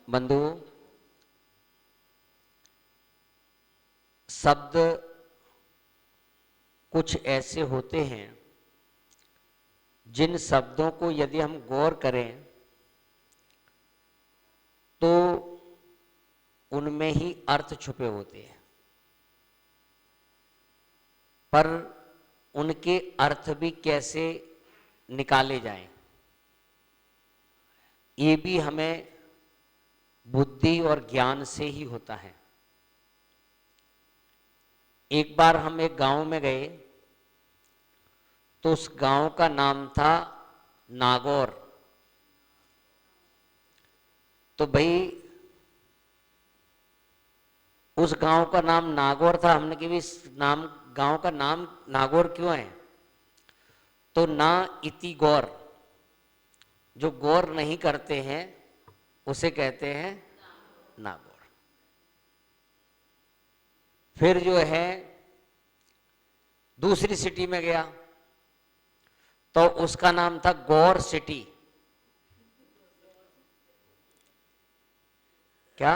बंधुओं, शब्द कुछ ऐसे होते हैं जिन शब्दों को यदि हम गौर करें तो उनमें ही अर्थ छुपे होते हैं, पर उनके अर्थ भी कैसे निकाले जाएं, ये भी हमें बुद्धि और ज्ञान से ही होता है। एक बार हम एक गांव में गए तो उस गांव का नाम था नागौर। तो भाई उस गांव का नाम नागौर था, हमने कि भी नाम गांव का नाम नागौर क्यों है? तो ना इति गौर, जो गौर नहीं करते हैं उसे कहते हैं नागौर। फिर जो है दूसरी सिटी में गया तो उसका नाम था गौर सिटी। क्या?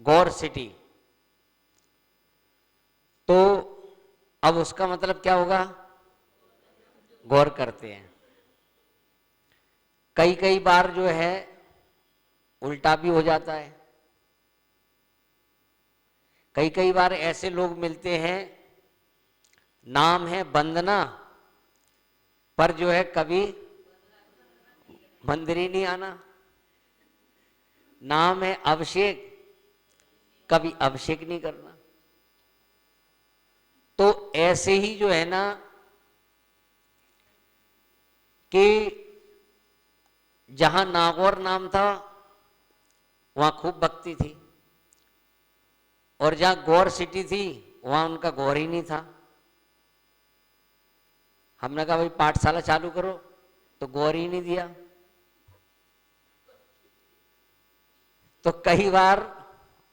गौर सिटी। तो अब उसका मतलब क्या होगा? गौर करते हैं। कई कई बार जो है उल्टा भी हो जाता है। कई कई बार ऐसे लोग मिलते हैं, नाम है वंदना, पर जो है कभी मंदिर ही नहीं आना। नाम है अभिषेक, कभी अभिषेक नहीं करना। तो ऐसे ही जो है ना कि जहां नागौर नाम था वहां खूब भक्ति थी, और जहां गौर सिटी थी वहां उनका गौर ही नहीं था। हमने कहा भाई पाठशाला चालू करो, तो गौर ही नहीं दिया। तो कई बार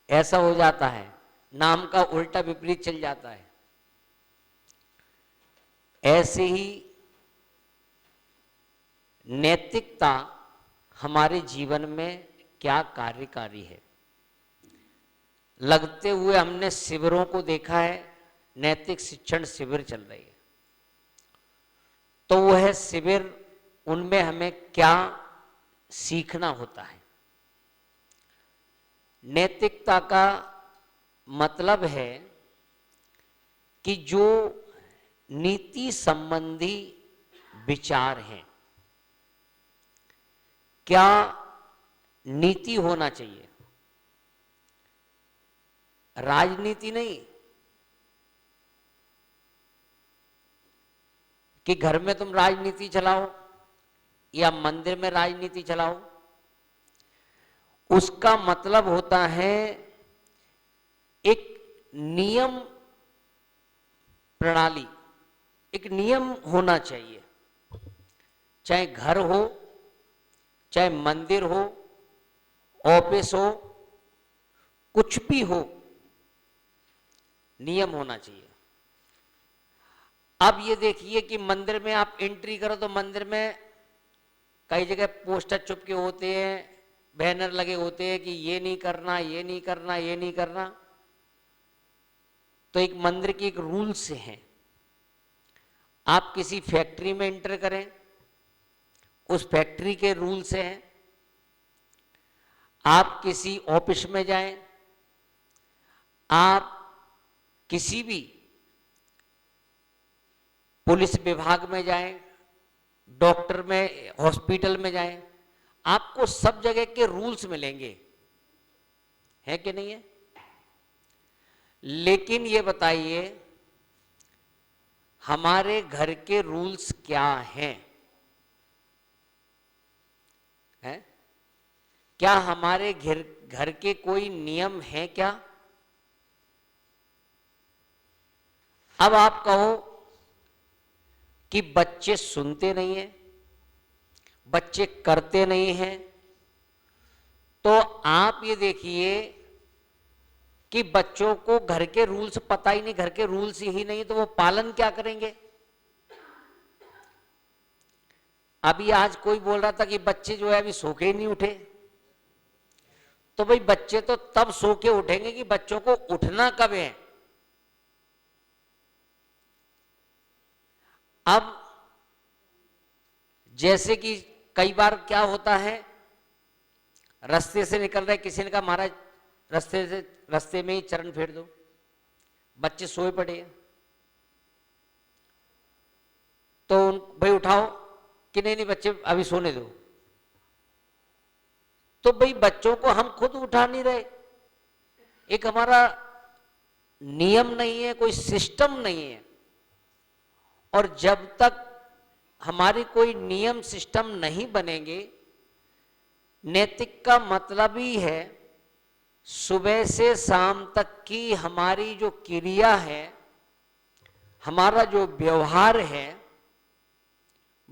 ऐसा हो जाता है, नाम का उल्टा विपरीत चल जाता है। ऐसे ही नैतिकता हमारे जीवन में क्या कार्यकारी है। लगते हुए हमने शिविरों को देखा है, नैतिक शिक्षण शिविर चल रही है। तो वह शिविर, उनमें हमें क्या सीखना होता है? नैतिकता का मतलब है कि जो नीति संबंधी विचार हैं, क्या नीति होना चाहिए, राजनीति नहीं कि घर में तुम राजनीति चलाओ या मंदिर में राजनीति चलाओ। उसका मतलब होता है एक नियम प्रणाली, एक नियम होना चाहिए। चाहे घर हो, चाहे मंदिर हो, ऑफिस हो, कुछ भी हो, नियम होना चाहिए। अब ये देखिए कि मंदिर में आप एंट्री करो तो मंदिर में कई जगह पोस्टर चिपके होते हैं, बैनर लगे होते हैं कि ये नहीं करना, ये नहीं करना, ये नहीं करना। तो एक मंदिर की एक रूल्स हैं। आप किसी फैक्ट्री में एंटर करें, उस फैक्ट्री के रूल्स हैं। आप किसी ऑफिस में जाएं, आप किसी भी पुलिस विभाग में जाएं, डॉक्टर में, हॉस्पिटल में जाएं, आपको सब जगह के रूल्स मिलेंगे, है कि नहीं है? लेकिन ये बताइए हमारे घर के रूल्स क्या हैं? हैं? क्या हमारे घर के कोई नियम हैं क्या? अब आप कहो कि बच्चे सुनते नहीं हैं, बच्चे करते नहीं हैं, तो आप ये देखिए कि बच्चों को घर के रूल्स पता ही नहीं, घर के रूल्स ही नहीं, तो वो पालन क्या करेंगे? अभी आज कोई बोल रहा था कि बच्चे जो है अभी सो के ही नहीं उठे। तो भाई बच्चे तो तब सो के उठेंगे कि बच्चों को उठना कब है। अब जैसे कि कई बार क्या होता है, रास्ते से निकल रहे, किसी ने कहा महाराज रास्ते में ही चरण फेर दो, बच्चे सोए पड़े हैं, तो भाई उठाओ कि नहीं नहीं बच्चे अभी सोने दो। तो भाई बच्चों को हम खुद उठा नहीं रहे, एक हमारा नियम नहीं है, कोई सिस्टम नहीं है। और जब तक हमारी कोई नियम सिस्टम नहीं बनेंगे, नैतिक का मतलब ही है सुबह से शाम तक की हमारी जो क्रिया है, हमारा जो व्यवहार है,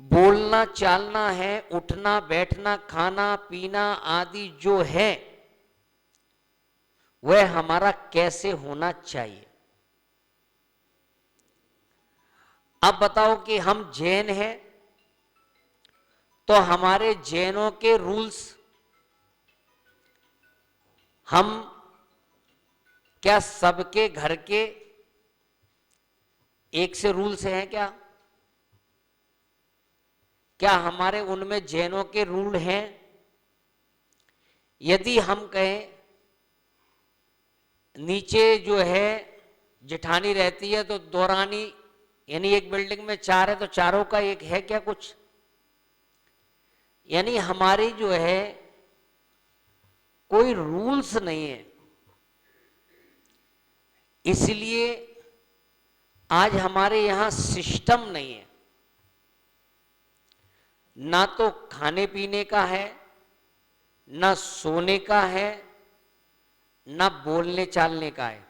बोलना चालना है, उठना बैठना खाना पीना आदि जो है, वह हमारा कैसे होना चाहिए। अब बताओ कि हम जैन हैं, तो हमारे जैनों के रूल्स, हम क्या सबके घर के एक से रूल्स हैं क्या? क्या हमारे उनमें जैनों के रूल हैं? यदि हम कहें नीचे जो है जेठानी रहती है तो दौरानी, यानी एक बिल्डिंग में 4 है तो चारों का एक है क्या कुछ? यानी हमारी जो है कोई रूल्स नहीं है। इसलिए आज हमारे यहां सिस्टम नहीं है, ना तो खाने पीने का है, ना सोने का है, ना बोलने चालने का है।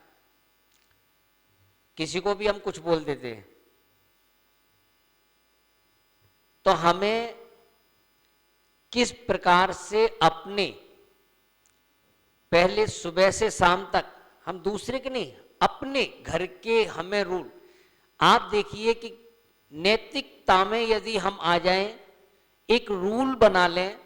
किसी को भी हम कुछ बोल देते हैं तो हमें किस प्रकार से अपने पहले सुबह से शाम तक, हम दूसरे के नहीं, अपने घर के हमें रूल। आप देखिए कि नैतिकता में यदि हम आ जाएं, एक रूल बना लें,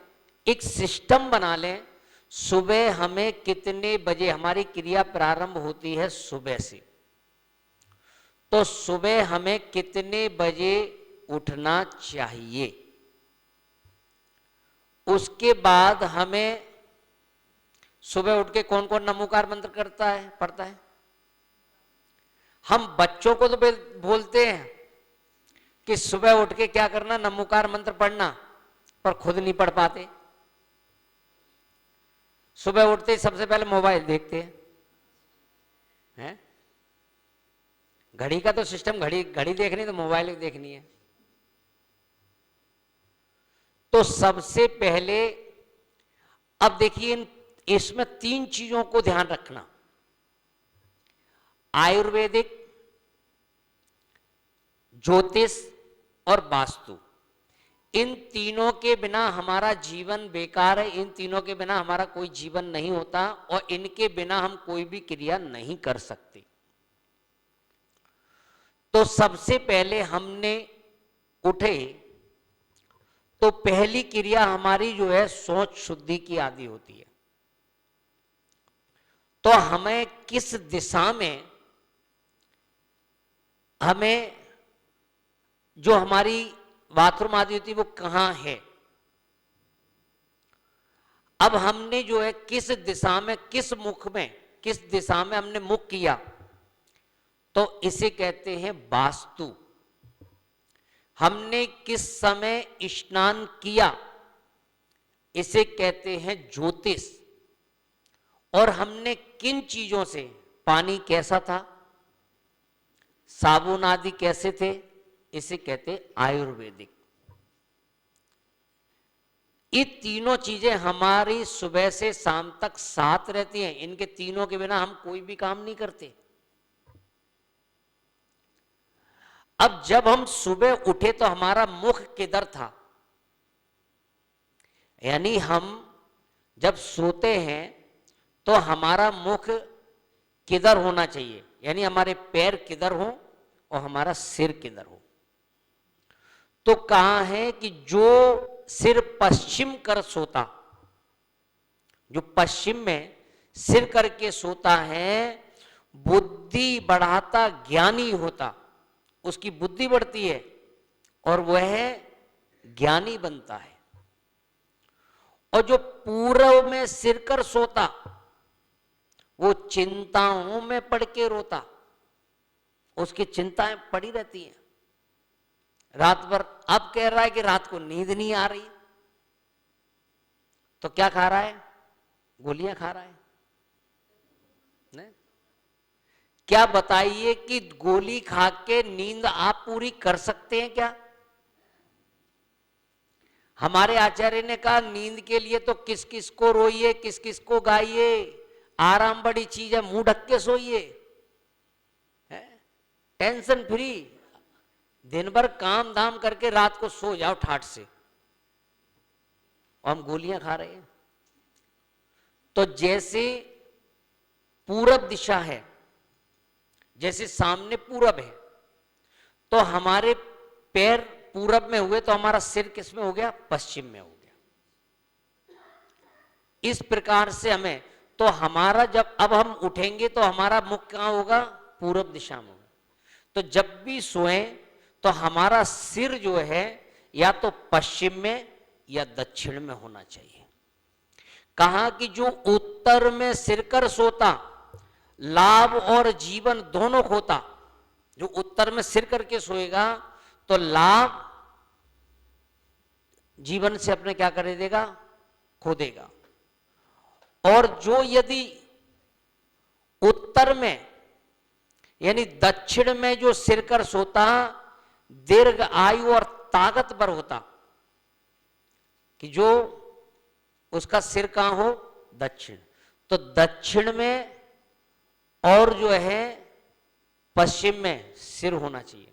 एक सिस्टम बना लें, सुबह हमें कितने बजे हमारी क्रिया प्रारंभ होती है सुबह से, तो सुबह हमें कितने बजे उठना चाहिए। उसके बाद हमें सुबह उठ के कौन कौन नमोकार मंत्र करता है, पढ़ता है? हम बच्चों को तो बोलते हैं कि सुबह उठ के क्या करना, नमोकार मंत्र पढ़ना, पर खुद नहीं पढ़ पाते। सुबह उठते ही सबसे पहले मोबाइल देखते हैं। घड़ी का तो सिस्टम, घड़ी देखनी तो मोबाइल देखनी है। तो सबसे पहले अब देखिए इसमें 3 चीजों को ध्यान रखना, आयुर्वेदिक, ज्योतिष और वास्तु। इन तीनों के बिना हमारा जीवन बेकार है, इन तीनों के बिना हमारा कोई जीवन नहीं होता, और इनके बिना हम कोई भी क्रिया नहीं कर सकते। तो सबसे पहले हमने उठे तो पहली क्रिया हमारी जो है सोच शुद्धि की आदि होती है। तो हमें किस दिशा में, हमें जो हमारी बाथरूम आदि होती है वो कहां है, अब हमने जो है किस दिशा में, किस मुख में, किस दिशा में हमने मुख किया, तो इसे कहते हैं वास्तु। हमने किस समय स्नान किया, इसे कहते हैं ज्योतिष। और हमने किन चीजों से, पानी कैसा था, साबुन आदि कैसे थे, इसे कहते आयुर्वेदिक। ये तीनों चीजें हमारी सुबह से शाम तक साथ रहती हैं, इनके तीनों के बिना हम कोई भी काम नहीं करते। अब जब हम सुबह उठे तो हमारा मुख किधर था, यानी हम जब सोते हैं तो हमारा मुख किधर होना चाहिए, यानी हमारे पैर किधर हो और हमारा सिर किधर हो। तो कहा है कि जो सिर पश्चिम कर सोता जो पश्चिम में सिर करके सोता है, बुद्धि बढ़ाता ज्ञानी होता, उसकी बुद्धि बढ़ती है और वह ज्ञानी बनता है। और जो पूर्व में सिर कर सोता, वो चिंताओं में पड़ के रोता, उसकी चिंताएं पड़ी रहती हैं रात भर। अब कह रहा है कि रात को नींद नहीं आ रही, तो क्या खा रहा है? गोलियां खा रहा है। नहीं? क्या बताइए कि गोली खा के नींद आप पूरी कर सकते हैं क्या? हमारे आचार्य ने कहा नींद के लिए तो किस किस को रोइए, किस किस को गाइए, आराम बड़ी चीज है, मुंह ढक के सोइए, टेंशन फ्री, दिन भर काम धाम करके रात को सो जाओ ठाट से। और हम गोलियां खा रहे हैं। तो जैसे पूरब दिशा है, जैसे सामने पूरब है, तो हमारे पैर पूरब में हुए तो हमारा सिर किस में हो गया? पश्चिम में हो गया। इस प्रकार से हमें, तो हमारा जब अब हम उठेंगे तो हमारा मुख कहां होगा? पूरब दिशा में होगा। तो जब भी सोएं तो हमारा सिर जो है या तो पश्चिम में या दक्षिण में होना चाहिए। कहा कि जो उत्तर में सिर कर सोता, लाभ और जीवन दोनों खोता। जो उत्तर में सिर करके सोएगा तो लाभ जीवन से अपने क्या कर देगा? खो देगा। और जो यदि उत्तर में यानी दक्षिण में जो सिर कर सोता, दीर्घ आयु और ताकतवर होता, कि जो उसका सिर कहां हो? दक्षिण। तो दक्षिण में और जो है पश्चिम में सिर होना चाहिए।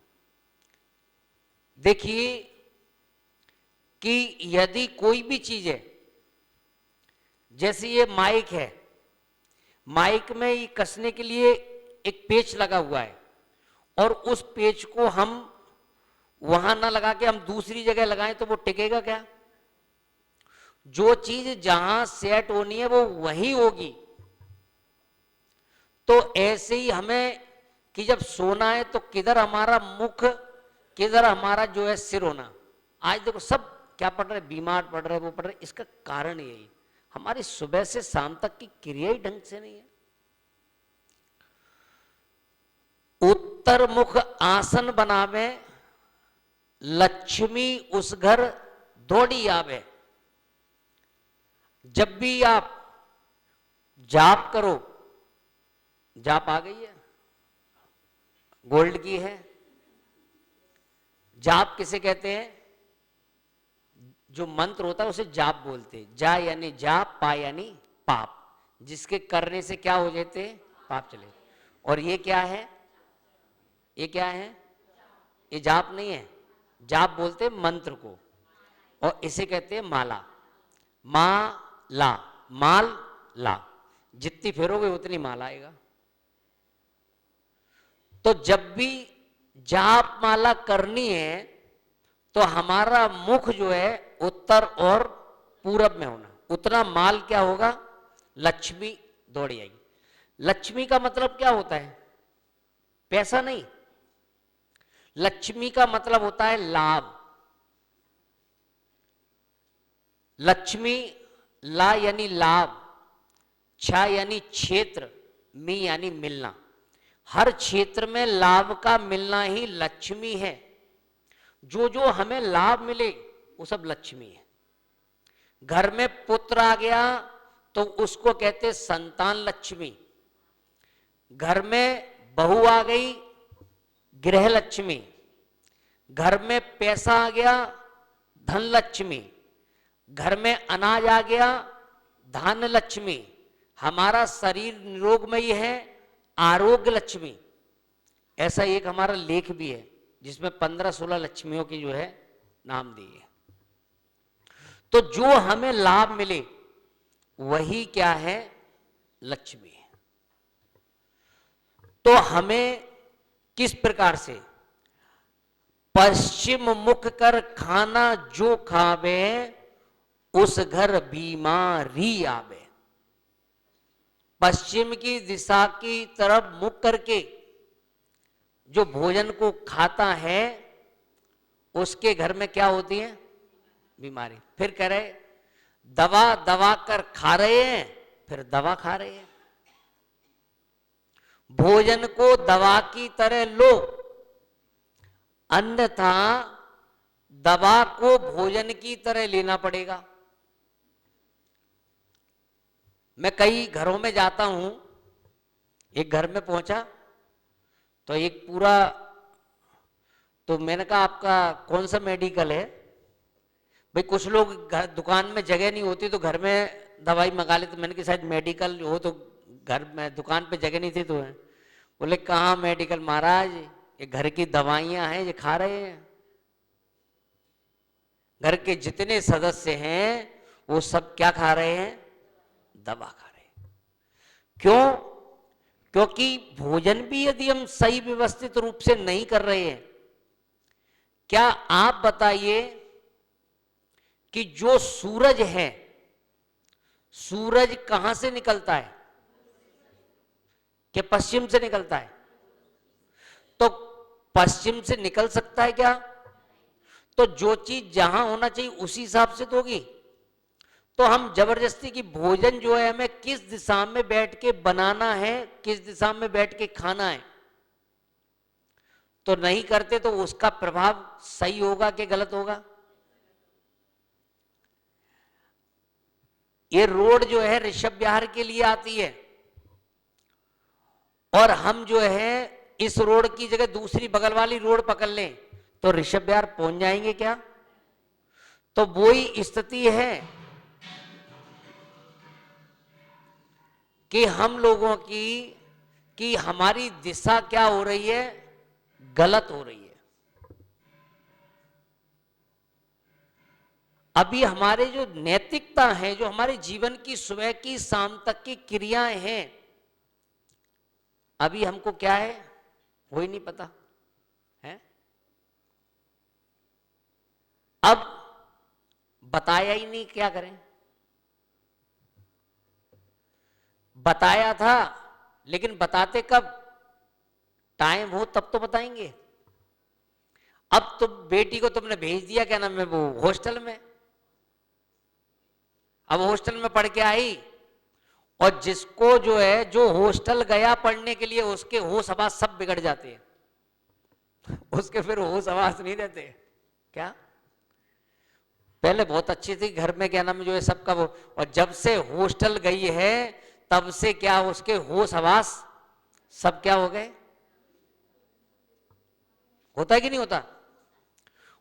देखिए कि यदि कोई भी चीज है, जैसे ये माइक है, माइक में ये कसने के लिए एक पेच लगा हुआ है, और उस पेच को हम वहां ना लगा के हम दूसरी जगह लगाएं तो वो टिकेगा क्या? जो चीज जहां सेट होनी है वो वहीं होगी। तो ऐसे ही हमें कि जब सोना है तो किधर हमारा मुख, किधर हमारा जो है सिर होना। आज देखो सब क्या पढ़ रहे? बीमार पढ़ रहे, वो पढ़ रहे। इसका कारण यही, हमारी सुबह से शाम तक की क्रिया ही ढंग से नहीं है। उत्तर मुख आसन बनावे, लक्ष्मी उस घर दौड़ी आवे। जब भी आप जाप करो, जाप आ गई है, गोल्ड की है। जाप किसे कहते हैं? जो मंत्र होता है उसे जाप बोलते हैं। जा यानी जाप, पा यानी पाप, जिसके करने से क्या हो जाते? पाप चले। और ये क्या है? ये क्या है? ये जाप नहीं है। जाप बोलते हैं मंत्र को, और इसे कहते हैं माला। माला, माल ला, जितनी फेरोगे उतनी माल आएगा। तो जब भी जाप माला करनी है तो हमारा मुख जो है उत्तर और पूरब में होना, उतना माल क्या होगा? लक्ष्मी दौड़ी आएगी। लक्ष्मी का मतलब क्या होता है? पैसा नहीं। लक्ष्मी का मतलब होता है लाभ। लक्ष्मी, ला यानी लाभ, छा यानी क्षेत्र, मी यानी मिलना। हर क्षेत्र में लाभ का मिलना ही लक्ष्मी है। जो जो हमें लाभ मिले वो सब लक्ष्मी है। घर में पुत्र आ गया तो उसको कहते संतान लक्ष्मी। घर में बहू आ गई, गृह लक्ष्मी। घर में पैसा आ गया, धन लक्ष्मी। घर में अनाज आ गया, धान्य लक्ष्मी। हमारा शरीर निरोगमयी है, आरोग्य लक्ष्मी। ऐसा एक हमारा लेख भी है जिसमें 15-16 लक्ष्मियों की जो है नाम दिए। तो जो हमें लाभ मिले वही क्या है? लक्ष्मी है। तो हमें किस प्रकार से? पश्चिम मुख कर खाना जो खावे, उस घर बीमारी आवे। पश्चिम की दिशा की तरफ मुख करके जो भोजन को खाता है उसके घर में क्या होती है? बीमारी। फिर कह रहे दवा दवा कर खा रहे हैं, फिर दवा खा रहे हैं। भोजन को दवा की तरह लो, अन्यथा दवा को भोजन की तरह लेना पड़ेगा। मैं कई घरों में जाता हूं, एक घर में पहुंचा तो एक पूरा, तो मैंने कहा आपका कौन सा मेडिकल है? भाई कुछ लोग दुकान में जगह नहीं होती तो घर में दवाई मंगा लेते। मैंने कहा शायद मेडिकल हो तो घर में, दुकान पे जगह नहीं थी तो है। बोले कहाँ मेडिकल महाराज, ये घर की दवाइयां हैं, ये खा रहे हैं। घर के जितने सदस्य हैं वो सब क्या खा रहे हैं? दवा खा रहे हैं। क्यों? क्योंकि भोजन भी यदि हम सही व्यवस्थित रूप से नहीं कर रहे हैं, क्या आप बताइए कि जो सूरज है, सूरज कहां से निकलता है? कि पश्चिम से निकलता है? तो पश्चिम से निकल सकता है क्या? तो जो चीज जहां होना चाहिए उसी हिसाब से तो होगी। तो हम जबरदस्ती की भोजन जो है हमें किस दिशा में बैठ के बनाना है, किस दिशा में बैठ के खाना है, तो नहीं करते तो उसका प्रभाव सही होगा कि गलत होगा? ये रोड जो है ऋषभ विहार के लिए आती है और हम जो है इस रोड की जगह दूसरी बगल वाली रोड पकड़ लें तो ऋषभ विहार पहुंच जाएंगे क्या? तो वही स्थिति है कि हम लोगों की, कि हमारी दिशा क्या हो रही है? गलत हो रही है। अभी हमारे जो नैतिकता है, जो हमारे जीवन की सुबह की शाम तक की क्रियाएं हैं, अभी हमको क्या है वही नहीं पता है। अब बताया ही नहीं, क्या करें? बताया था लेकिन बताते कब? टाइम हो तब तो बताएंगे। अब तो बेटी को तुमने भेज दिया, क्या नाम है वो, हॉस्टल में। अब हॉस्टल में पढ़ के आई और जिसको जो है, जो हॉस्टल गया पढ़ने के लिए, उसके होश हवास सब बिगड़ जाते हैं। उसके फिर होश हवास नहीं रहते। क्या? पहले बहुत अच्छी थी घर में, क्या नाम है जो है सबका वो, और जब से हॉस्टल गई है तब से क्या उसके होश हवास सब क्या हो गए? होता है कि नहीं होता?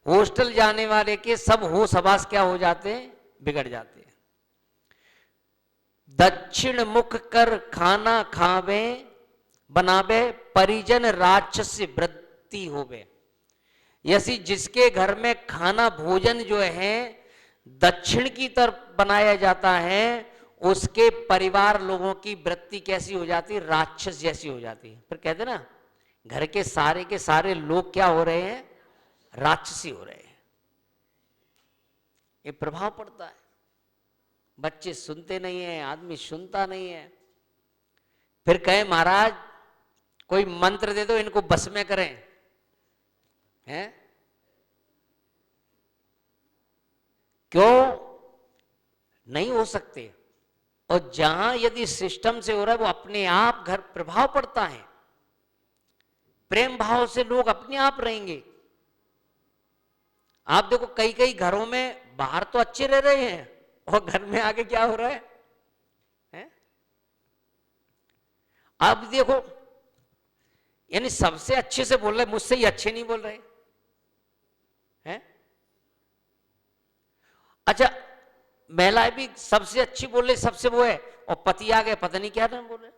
हॉस्टल जाने वाले के सब होश हवास क्या हो जाते हैं? बिगड़ जाते हैं। दक्षिण मुख कर खाना खावे, बनावे परिजन राक्षस वृत्ति होवे। यसी जिसके घर में खाना भोजन जो है दक्षिण की तरफ बनाया जाता है, उसके परिवार लोगों की वृत्ति कैसी हो जाती है? राक्षस जैसी हो जाती है। फिर कहते ना, घर के सारे लोग क्या हो रहे हैं? राक्षसी हो रहे हैं। ये प्रभाव पड़ता है। बच्चे सुनते नहीं है, आदमी सुनता नहीं है। फिर कहे महाराज कोई मंत्र दे दो इनको बस में करें, हैं? क्यों नहीं हो सकते? और जहां यदि सिस्टम से हो रहा है वो अपने आप घर प्रभाव पड़ता है। प्रेम भाव से लोग अपने आप रहेंगे। आप देखो कई कई घरों में बाहर तो अच्छे रह रहे हैं और घर में आके क्या हो रहा है, हैं? आप देखो, यानी सबसे अच्छे से बोल रहे, मुझसे ही अच्छे नहीं बोल रहे हैं। अच्छा, महिलाएं भी सबसे अच्छी बोल रही, सबसे वो है, और पति आ गए पता नहीं क्या नाम बोल रहे।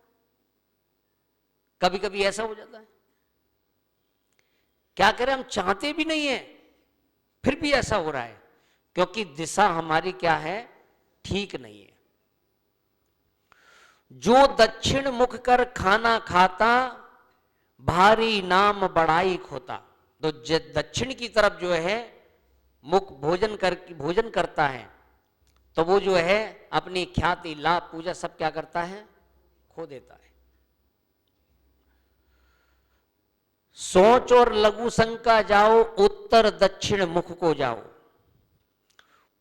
कभी कभी ऐसा हो जाता है। क्या करें, हम चाहते भी नहीं है फिर भी ऐसा हो रहा है, क्योंकि दिशा हमारी क्या है? ठीक नहीं है। जो दक्षिण मुख कर खाना खाता, भारी नाम बड़ाई खोता। तो दक्षिण की तरफ जो है मुख भोजन करता है, तो वो जो है अपनी ख्याति लाभ पूजा सब क्या करता है? खो देता है। सोच और लघु शंका जाओ, उत्तर दक्षिण मुख को जाओ,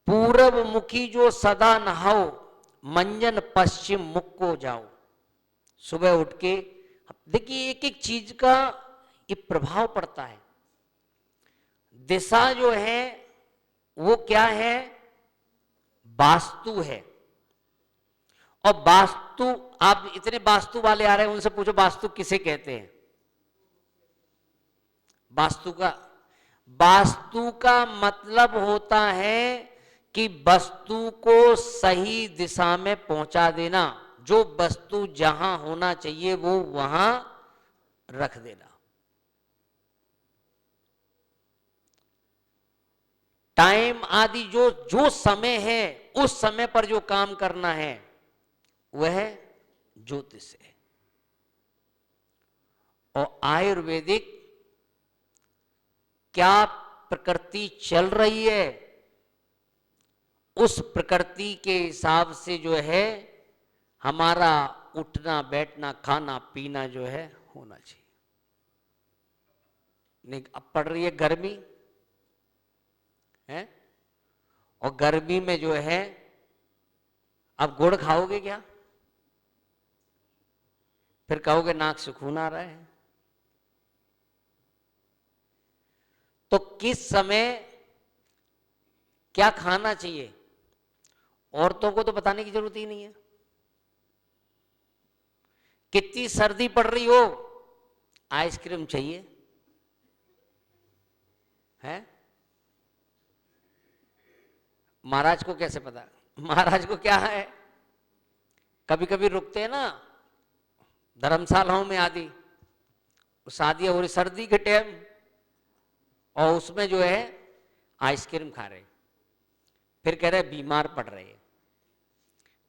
पूरब मुखी जो सदा नहाओ, मंजन पश्चिम मुख को जाओ। सुबह उठ के देखिए एक एक चीज का ये प्रभाव पड़ता है। दिशा जो है वो क्या है, वास्तु है। और वास्तु, आप इतने वास्तु वाले आ रहे हैं, उनसे पूछो वास्तु किसे कहते हैं। वास्तु का मतलब होता है कि वस्तु को सही दिशा में पहुंचा देना, जो वस्तु जहां होना चाहिए वो वहां रख देना। टाइम आदि जो जो समय है उस समय पर जो काम करना है वह ज्योतिष है। और आयुर्वेदिक क्या प्रकृति चल रही है उस प्रकृति के हिसाब से जो है हमारा उठना बैठना खाना पीना जो है होना चाहिए। नहीं, अब पड़ रही है गर्मी है, और गर्मी में जो है अब गुड़ खाओगे क्या, फिर कहोगे नाक से खून आ रहा है। तो किस समय क्या खाना चाहिए औरतों को तो बताने की जरूरत ही नहीं है। कितनी सर्दी पड़ रही हो आइसक्रीम चाहिए है। महाराज को कैसे पता, महाराज को क्या है, कभी कभी रुकते हैं ना धर्मशालाओं में आदि, शादी हो रही सर्दी के टाइम, और उसमें जो है आइसक्रीम खा रहे, फिर कह रहे बीमार पड़ रहे हैं।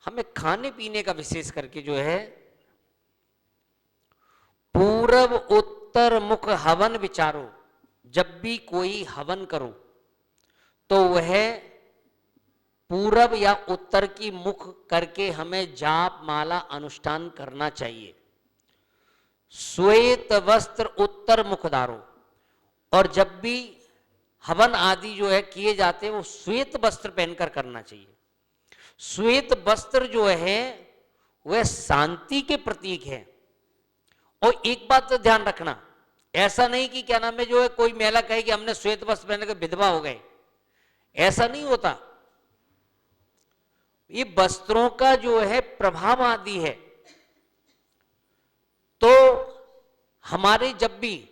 हमें खाने पीने का विशेष करके जो है पूरब उत्तर मुख हवन विचारो। जब भी कोई हवन करो तो वह पूरब या उत्तर की मुख करके हमें जाप माला अनुष्ठान करना चाहिए। श्वेत वस्त्र उत्तर मुख धारो, और जब भी हवन आदि जो है किए जाते हैं वो श्वेत वस्त्र पहनकर करना चाहिए। श्वेत वस्त्र जो है वह शांति के प्रतीक है। और एक बात तो ध्यान रखना, ऐसा नहीं कि क्या नाम है जो है कोई महिला कहे कि हमने श्वेत वस्त्र पहन कर विधवा हो गए, ऐसा नहीं होता। ये वस्त्रों का जो है प्रभाव आदि है। तो हमारे जब भी,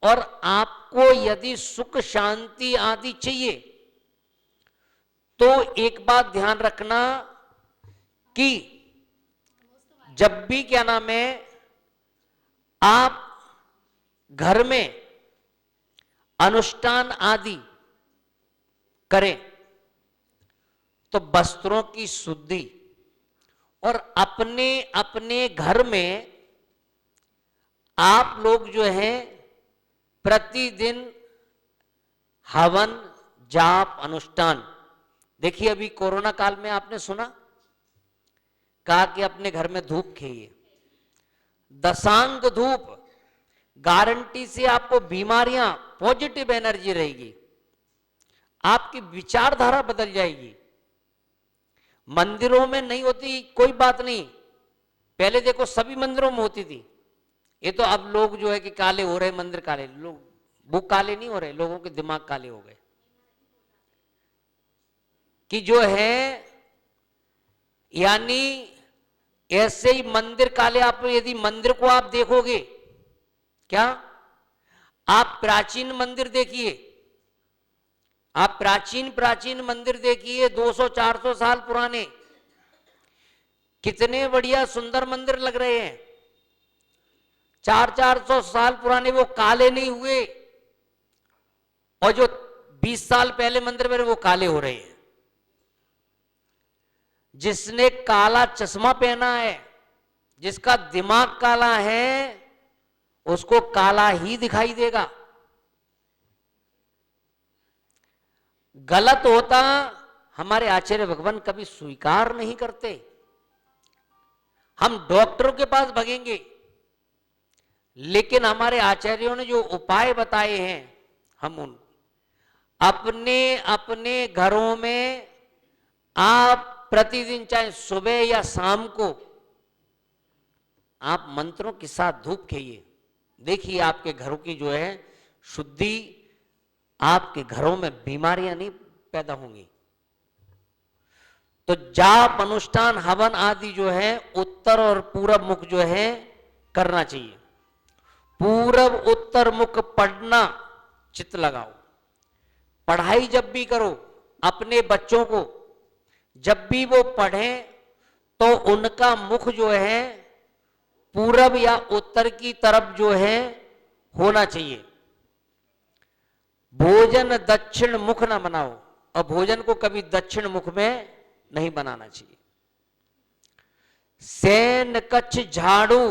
और आपको यदि सुख शांति आदि चाहिए तो एक बात ध्यान रखना कि जब भी क्या नाम है आप घर में अनुष्ठान आदि करें तो वस्त्रों की शुद्धि, और अपने अपने घर में आप लोग जो है प्रतिदिन हवन जाप अनुष्ठान। देखिए अभी कोरोना काल में आपने सुना, कहा कि अपने घर में धूप खाइए, दशांग धूप, गारंटी से आपको बीमारियां, पॉजिटिव एनर्जी रहेगी, आपकी विचारधारा बदल जाएगी। मंदिरों में नहीं होती कोई बात नहीं, पहले देखो सभी मंदिरों में होती थी। ये तो अब लोग जो है कि काले हो रहे, मंदिर काले, लोग वो काले नहीं हो रहे, लोगों के दिमाग काले हो गए कि जो है, यानी ऐसे ही मंदिर काले। आप यदि मंदिर को आप देखोगे, क्या आप प्राचीन मंदिर देखिए, आप प्राचीन प्राचीन मंदिर देखिए 200-400 साल पुराने, कितने बढ़िया सुंदर मंदिर लग रहे हैं। 400-400 साल पुराने, वो काले नहीं हुए। और जो 20 साल पहले मंदिर बने वो काले हो रहे हैं। जिसने काला चश्मा पहना है, जिसका दिमाग काला है, उसको काला ही दिखाई देगा। गलत होता हमारे आचार्य भगवान कभी स्वीकार नहीं करते। हम डॉक्टरों के पास भागेंगे, लेकिन हमारे आचार्यों ने जो उपाय बताए हैं, हम उन अपने अपने घरों में आप प्रतिदिन चाहे सुबह या शाम को आप मंत्रों के साथ धूप खाइए। देखिए आपके घरों की जो है शुद्धि, आपके घरों में बीमारियां नहीं पैदा होंगी। तो जाप, अनुष्ठान, हवन आदि जो है उत्तर और पूरब मुख जो है करना चाहिए। पूरब उत्तर मुख पढ़ना चित्त लगाओ। पढ़ाई जब भी करो, अपने बच्चों को जब भी वो पढ़ें तो उनका मुख जो है पूरब या उत्तर की तरफ जो है होना चाहिए। भोजन दक्षिण मुख ना बनाओ, और भोजन को कभी दक्षिण मुख में नहीं बनाना चाहिए। सैन कच्छ झाड़ू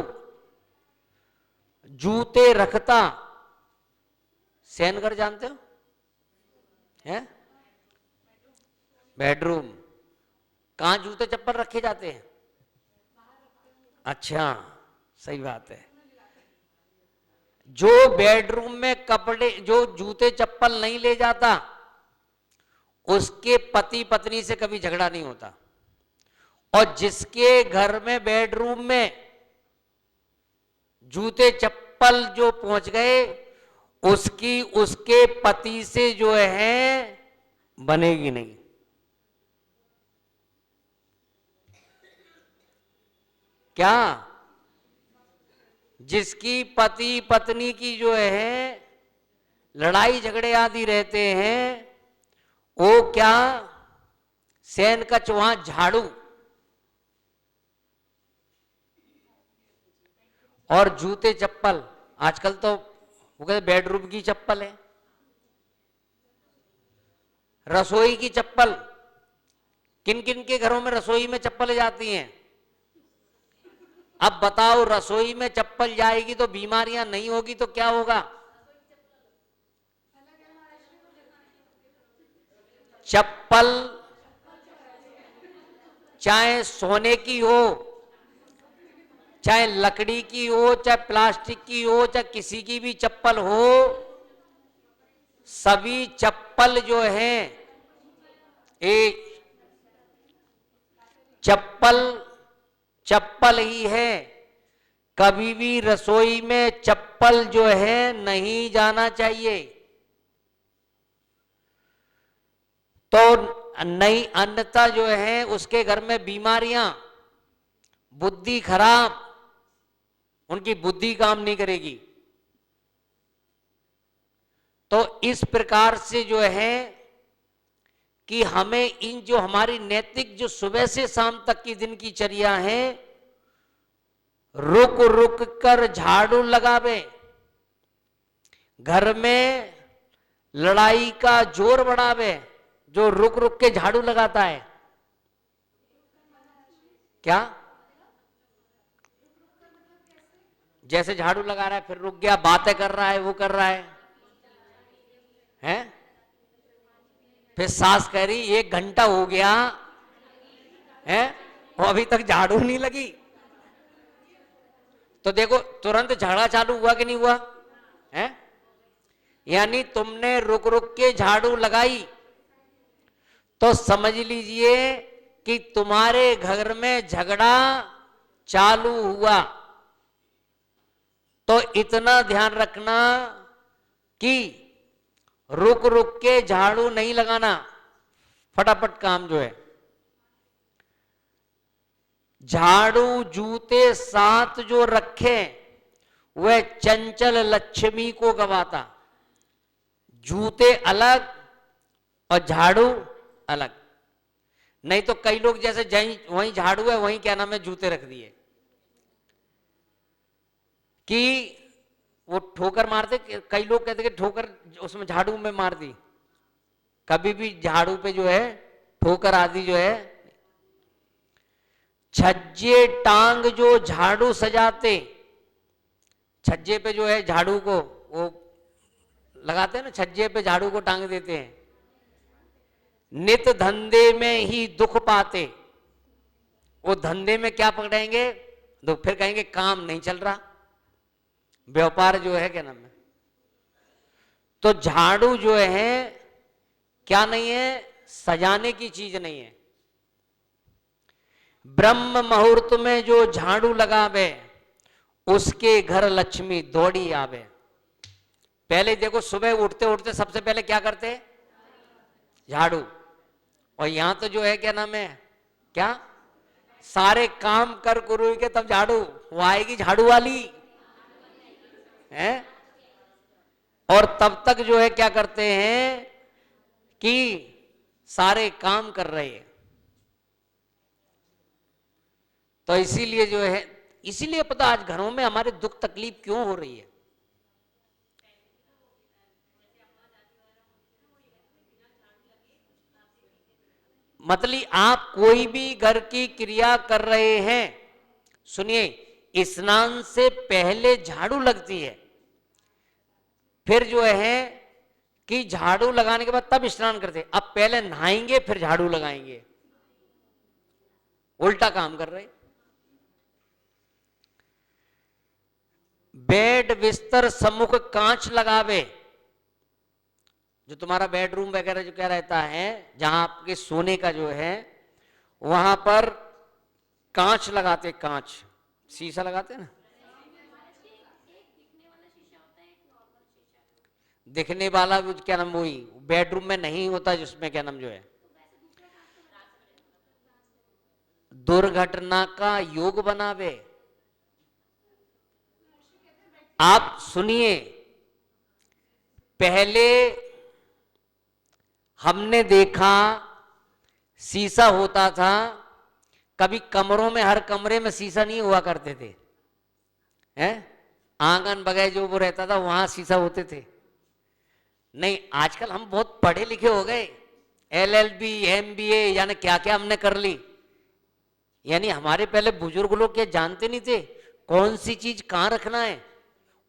जूते रखता। सैन घर जानते हो? है बेडरूम। कहां जूते चप्पल रखे जाते हैं? अच्छा, सही बात है। जो बेडरूम में कपड़े, जो जूते चप्पल नहीं ले जाता, उसके पति पत्नी से कभी झगड़ा नहीं होता। और जिसके घर में बेडरूम में जूते चप्पल जो पहुंच गए, उसकी उसके पति से जो है बनेगी नहीं। क्या? जिसकी पति पत्नी की जो है लड़ाई झगड़े आदि रहते हैं, वो क्या सैन कच्छ, वहां झाड़ू और जूते चप्पल। आजकल तो वो कहते बेडरूम की चप्पल है, रसोई की चप्पल। किन किन के घरों में रसोई में चप्पल जाती हैं? अब बताओ, रसोई में चप्पल जाएगी तो बीमारियां नहीं होगी तो क्या होगा? चप्पल चाहे सोने की हो, चाहे लकड़ी की हो, चाहे प्लास्टिक की हो, चाहे किसी की भी चप्पल हो, सभी चप्पल जो है, एक चप्पल चप्पल ही है। कभी भी रसोई में चप्पल जो है नहीं जाना चाहिए। तो नहीं, अन्यथा जो है उसके घर में बीमारियां, बुद्धि खराब, उनकी बुद्धि काम नहीं करेगी। तो इस प्रकार से जो है कि हमें इन जो हमारी नैतिक जो सुबह से शाम तक की दिन की चर्या है, रुक रुक कर झाड़ू लगावे। घर में लड़ाई का जोर बढ़ावे जो रुक रुक के झाड़ू लगाता है। क्या? जैसे झाड़ू लगा रहा है फिर रुक गया, बातें कर रहा है, वो कर रहा है, हैं? फिर सास कह रही 1 घंटा हो गया है और अभी तक झाड़ू नहीं लगी। तो देखो तुरंत झगड़ा चालू हुआ कि नहीं हुआ है? यानी तुमने रुक रुक के झाड़ू लगाई तो समझ लीजिए कि तुम्हारे घर में झगड़ा चालू हुआ। तो इतना ध्यान रखना कि रुक रुक के झाड़ू नहीं लगाना, फटाफट काम जो है। झाड़ू जूते साथ जो रखे वह चंचल लक्ष्मी को गवाता। जूते अलग और झाड़ू अलग। नहीं तो कई लोग जैसे वहीं झाड़ू है वहीं क्या नाम है जूते रख दिए, कि वो ठोकर मारते। कई लोग कहते कि ठोकर उसमें झाड़ू में मार दी। कभी भी झाड़ू पे जो है ठोकर आदि जो है। छज्जे टांग जो झाड़ू सजाते, छज्जे पे जो है झाड़ू को वो लगाते हैं ना, छज्जे पे झाड़ू को टांग देते हैं। नित धंधे में ही दुख पाते, वो धंधे में क्या पकड़ेंगे? तो फिर कहेंगे काम नहीं चल रहा, व्यापार जो है क्या नाम है। तो झाड़ू जो है क्या नहीं है, सजाने की चीज नहीं है। ब्रह्म मुहूर्त में जो झाड़ू लगावे उसके घर लक्ष्मी दौड़ी आवे। पहले देखो सुबह उठते उठते सबसे पहले क्या करते, झाड़ू। और यहां तो जो है क्या नाम है, क्या सारे काम कर गुरु के तब झाड़ू, वो आएगी झाड़ू वाली है। और तब तक जो है क्या करते हैं कि सारे काम कर रहे हैं। तो इसीलिए जो है, इसीलिए पता आज घरों में हमारे दुख तकलीफ क्यों हो रही है। मतलब आप कोई भी घर की क्रिया कर रहे हैं, सुनिए, स्नान से पहले झाड़ू लगती है, फिर जो है कि झाड़ू लगाने के बाद तब स्नान करते। अब पहले नहाएंगे फिर झाड़ू लगाएंगे, उल्टा काम कर रहे। बेड बिस्तर सम्मुख कांच लगावे, जो तुम्हारा बेडरूम वगैरह जो क्या रहता है, जहां आपके सोने का जो है वहां पर कांच लगाते, कांच शीशा लगाते ना, दिखने वाला क्या नाम, वही बेडरूम में नहीं होता जिसमें क्या नाम जो है दुर्घटना का योग बनावे। आप सुनिए, पहले हमने देखा शीशा होता था, कभी कमरों में, हर कमरे में शीशा नहीं हुआ करते थे, हैं? आंगन बगैर जो वो रहता था वहां शीशा होते थे। नहीं, आजकल हम बहुत पढ़े लिखे हो गए, LLB MBA यानी क्या क्या हमने कर ली। यानी हमारे पहले बुजुर्ग लोग क्या जानते नहीं थे कौन सी चीज कहां रखना है।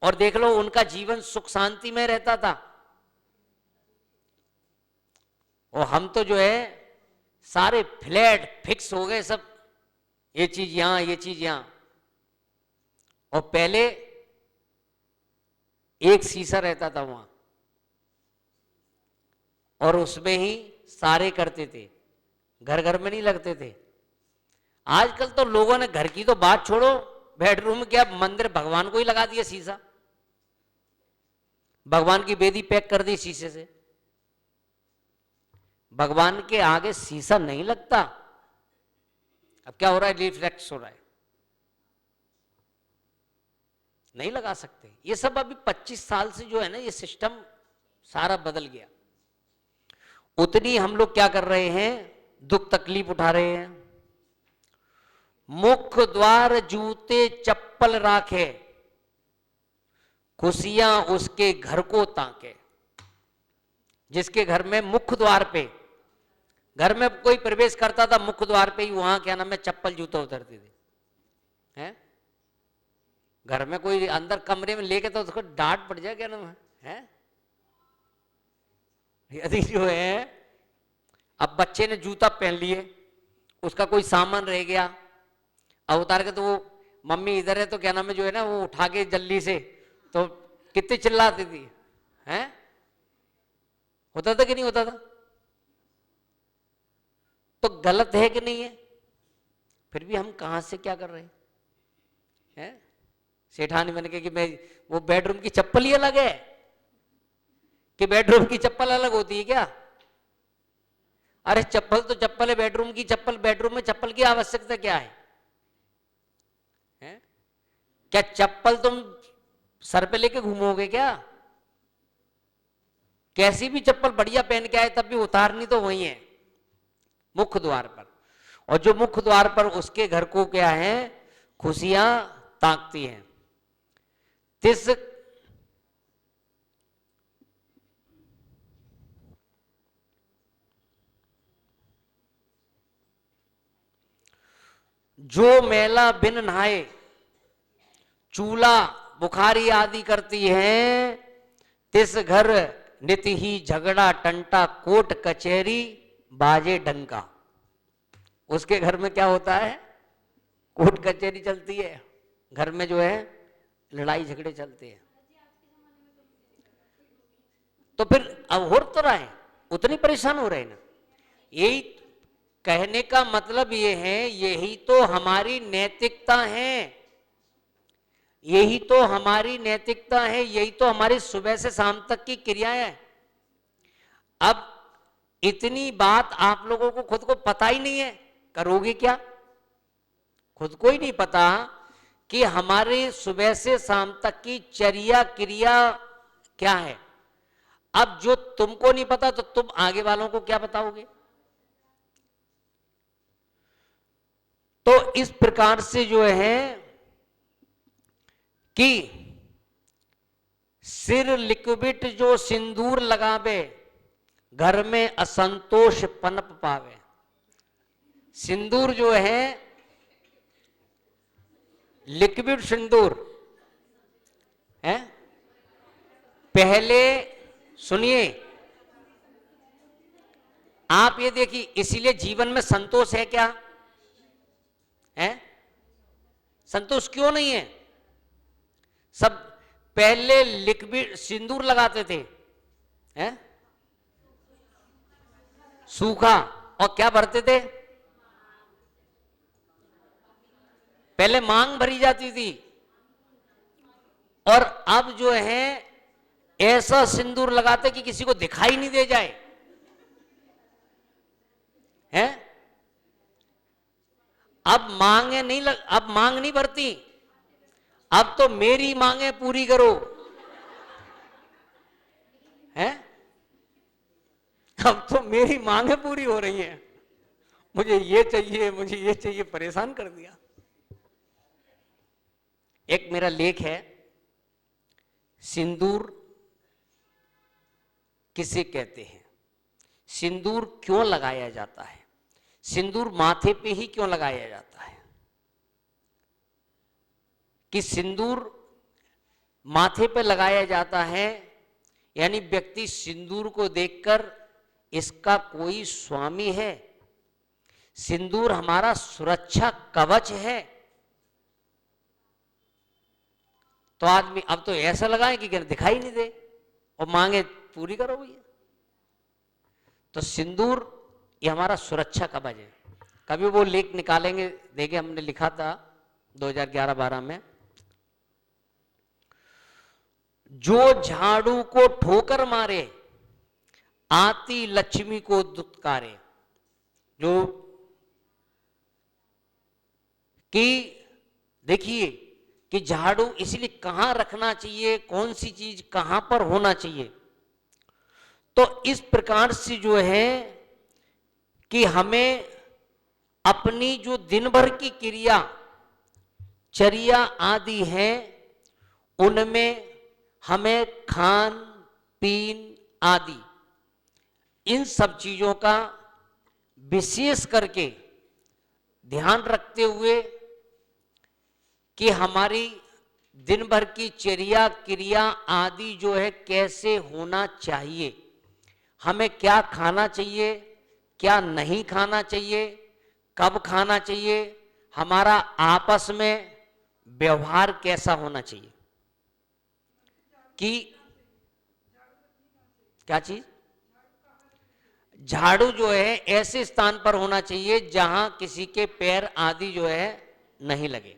और देख लो उनका जीवन सुख शांति में रहता था। और हम तो जो है सारे फ्लैट फिक्स हो गए सब, ये चीज यहां, ये चीज यहां। और पहले एक शीशा रहता था वहां, और उसमें ही सारे करते थे, घर घर में नहीं लगते थे। आजकल तो लोगों ने घर की तो बात छोड़ो, बेडरूम क्या मंदिर भगवान को ही लगा दिया शीशा, भगवान की बेदी पैक कर दी शीशे से। भगवान के आगे शीशा नहीं लगता। अब क्या हो रहा है, रिफ्लेक्स हो रहा है, नहीं लगा सकते। ये सब अभी 25 साल से जो है ना, ये सिस्टम सारा बदल गया। उतनी हम लोग क्या कर रहे हैं, दुख तकलीफ उठा रहे हैं। मुख द्वार जूते चप्पल राखे, खुशियां उसके घर को ताके। जिसके घर में मुख्य द्वार पे, घर में कोई प्रवेश करता था मुख्य द्वार पे ही, वहां क्या नाम है चप्पल जूता उतरते थे, हैं? घर में कोई अंदर कमरे में लेके तो उसको डांट पड़ जाए, क्या नाम है? यदि जो है अब बच्चे ने जूता पहन लिए, उसका कोई सामान रह गया, अब उतार के तो वो मम्मी इधर है तो क्या नाम है जो है ना, वो उठा के जल्दी से, तो कितनी चिल्लाती थी, हैं? होता था कि नहीं होता था? तो गलत है कि नहीं है? फिर भी हम कहां से क्या कर रहे हैं? सेठानी बन के कि मैं, वो बेडरूम की चप्पल ही अलग है कि बेडरूम की चप्पल अलग होती है क्या? अरे चप्पल तो चप्पल है, बेडरूम की चप्पल, बेडरूम में चप्पल की आवश्यकता क्या है? क्या चप्पल तुम सर पे लेके घूमोगे क्या? कैसी भी चप्पल बढ़िया पहन के आए तब भी उतारनी तो वही है, मुख्य द्वार पर। और जो मुख्य द्वार पर, उसके घर को क्या है, खुशियां ताकती हैं। तिस जो मैला बिन नहाए चूल्हा बुखारी आदि करती है, तिस घर नित ही झगड़ा टंटा कोट कचहरी बाजे डंका। उसके घर में क्या होता है, कोर्ट कचहरी चलती है, घर में जो है लड़ाई झगड़े चलते हैं। तो फिर अब हो तो रहा है, उतनी परेशान हो रहे हैं ना। यही कहने का मतलब ये है, यही तो हमारी नैतिकता है, यही तो हमारी नैतिकता है, यही तो हमारी सुबह से शाम तक की क्रियाएं है। अब इतनी बात आप लोगों को खुद को पता ही नहीं है, करोगे क्या? खुद को ही नहीं पता कि हमारे सुबह से शाम तक की चर्या क्रिया क्या है। अब जो तुमको नहीं पता तो तुम आगे वालों को क्या बताओगे? तो इस प्रकार से जो है कि सिर लिक्विड जो सिंदूर लगावे, घर में असंतोष पनप पावे। सिंदूर जो है लिक्विड सिंदूर है, पहले सुनिए आप ये देखिए, इसीलिए जीवन में संतोष है क्या है? संतोष क्यों नहीं है? सब पहले लिक्विड सिंदूर लगाते थे हैं, सूखा, और क्या भरते थे? पहले मांग भरी जाती थी, और अब जो है ऐसा सिंदूर लगाते कि किसी को दिखाई नहीं दे जाए है। अब मांगे नहीं अब मांग नहीं भरती, अब तो मेरी मांगे पूरी करो है। अब तो मेरी मांगे पूरी हो रही हैं, मुझे ये चाहिए, मुझे ये चाहिए, परेशान कर दिया। एक मेरा लेख है, सिंदूर किसे कहते हैं, सिंदूर क्यों लगाया जाता है, सिंदूर माथे पे ही क्यों लगाया जाता है? कि सिंदूर माथे पे लगाया जाता है यानी व्यक्ति सिंदूर को देखकर इसका कोई स्वामी है, सिंदूर हमारा सुरक्षा कवच है। तो आदमी अब तो ऐसा लगाए कि दिखाई नहीं दे और मांगे पूरी करो भैया। तो सिंदूर ये हमारा सुरक्षा कवच है। कभी वो लेख निकालेंगे, देखे हमने लिखा था 2011-12 में, जो झाड़ू को ठोकर मारे आती लक्ष्मी को दुत्कारे। जो कि देखिए कि झाड़ू इसलिए कहां रखना चाहिए, कौन सी चीज कहां पर होना चाहिए। तो इस प्रकार से जो है कि हमें अपनी जो दिन भर की क्रिया चर्या आदि है उनमें हमें खान पीन आदि इन सब चीजों का विशेष करके ध्यान रखते हुए कि हमारी दिन भर की चर्या क्रिया आदि जो है कैसे होना चाहिए, हमें क्या खाना चाहिए, क्या नहीं खाना चाहिए, कब खाना चाहिए, हमारा आपस में व्यवहार कैसा होना चाहिए। कि क्या चीज, झाड़ू जो है ऐसे स्थान पर होना चाहिए जहां किसी के पैर आदि जो है नहीं लगे,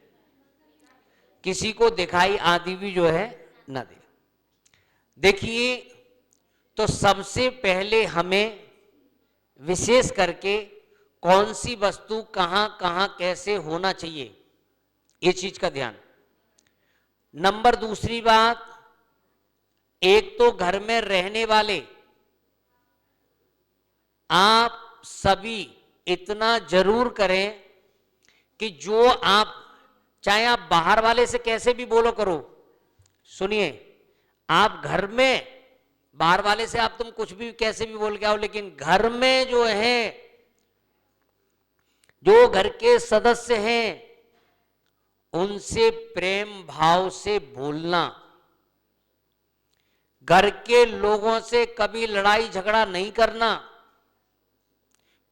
किसी को दिखाई आदि भी जो है न दे। देखिए तो सबसे पहले हमें विशेष करके कौन सी वस्तु कहां कहां कैसे होना चाहिए, ये चीज का ध्यान। नंबर दूसरी बात, एक तो घर में रहने वाले आप सभी इतना जरूर करें कि जो आप चाहे आप बाहर वाले से कैसे भी बोलो करो, सुनिए आप घर में बाहर वाले से आप तुम कुछ भी कैसे भी बोल के आओ, लेकिन घर में जो है जो घर के सदस्य हैं उनसे प्रेम भाव से बोलना, घर के लोगों से कभी लड़ाई झगड़ा नहीं करना,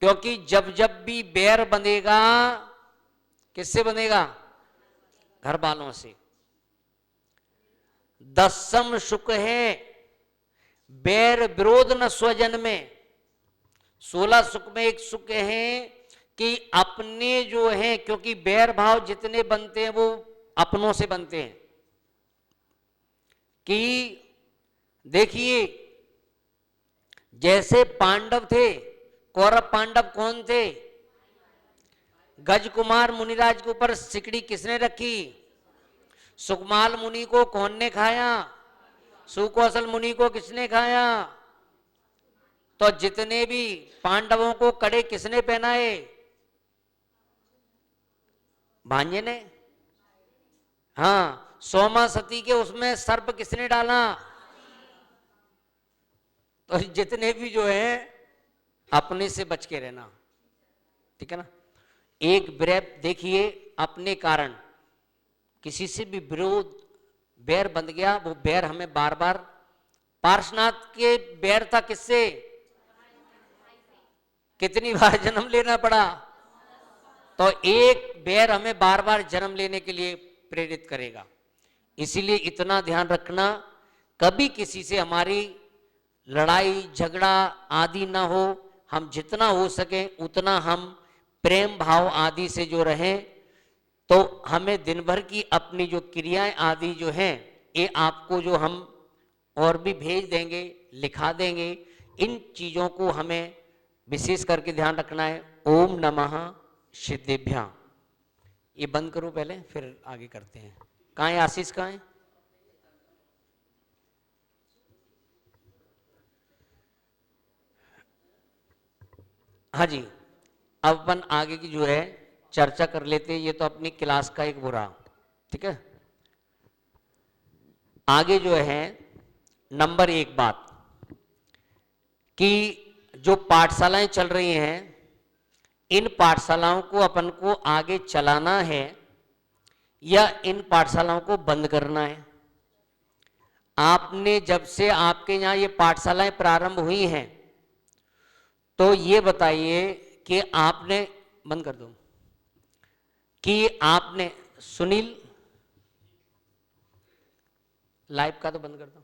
क्योंकि जब जब भी बैर बंधेगा किससे बंधेगा? घर वालों से। 10 सुख है बैर विरोध न स्वजन में। 16 सुख में एक सुख है कि अपने जो है, क्योंकि बैर भाव जितने बनते हैं वो अपनों से बनते हैं। कि देखिए जैसे पांडव थे, कौरव पांडव कौन थे? गज कुमार मुनिराज के ऊपर सिकड़ी किसने रखी? सुकमाल मुनि को कौन ने खाया? सुकौशल मुनि को किसने खाया? तो जितने भी पांडवों को कड़े किसने पहनाए? भांजे ने। हाँ, सोमा सती के उसमें सर्प किसने डाला? तो जितने भी जो है अपने से बच के रहना, ठीक है ना। एक ब्रेप देखिए, अपने कारण किसी से भी विरोध बैर बंध गया, वो बैर हमें बार बार, पार्श्वनाथ के बैर था किससे? कितनी बार जन्म लेना पड़ा? तो एक बैर हमें बार बार जन्म लेने के लिए प्रेरित करेगा। इसीलिए इतना ध्यान रखना, कभी किसी से हमारी लड़ाई झगड़ा आदि ना हो। हम जितना हो सके उतना हम प्रेम भाव आदि से जो रहें, तो हमें दिन भर की अपनी जो क्रियाएं आदि जो हैं, ये आपको जो हम और भी भेज देंगे, लिखा देंगे। इन चीज़ों को हमें विशेष करके ध्यान रखना है। ओम नमः सिद्धेभ्याम। ये बंद करो पहले, फिर आगे करते हैं। कहाँ है आशीष? कहाँ है? हाँ जी, अब अपन आगे की जो है चर्चा कर लेते हैं। ये तो अपनी क्लास का एक बुरा, ठीक है। आगे जो है नंबर 1 बात कि जो पाठशालाएं चल रही हैं, इन पाठशालाओं को अपन को आगे चलाना है या इन पाठशालाओं को बंद करना है। आपने जब से आपके यहाँ ये पाठशालाएं प्रारंभ हुई हैं, तो ये बताइए कि आपने, बंद कर दो, कि आपने, सुनील लाइव का तो बंद कर दो।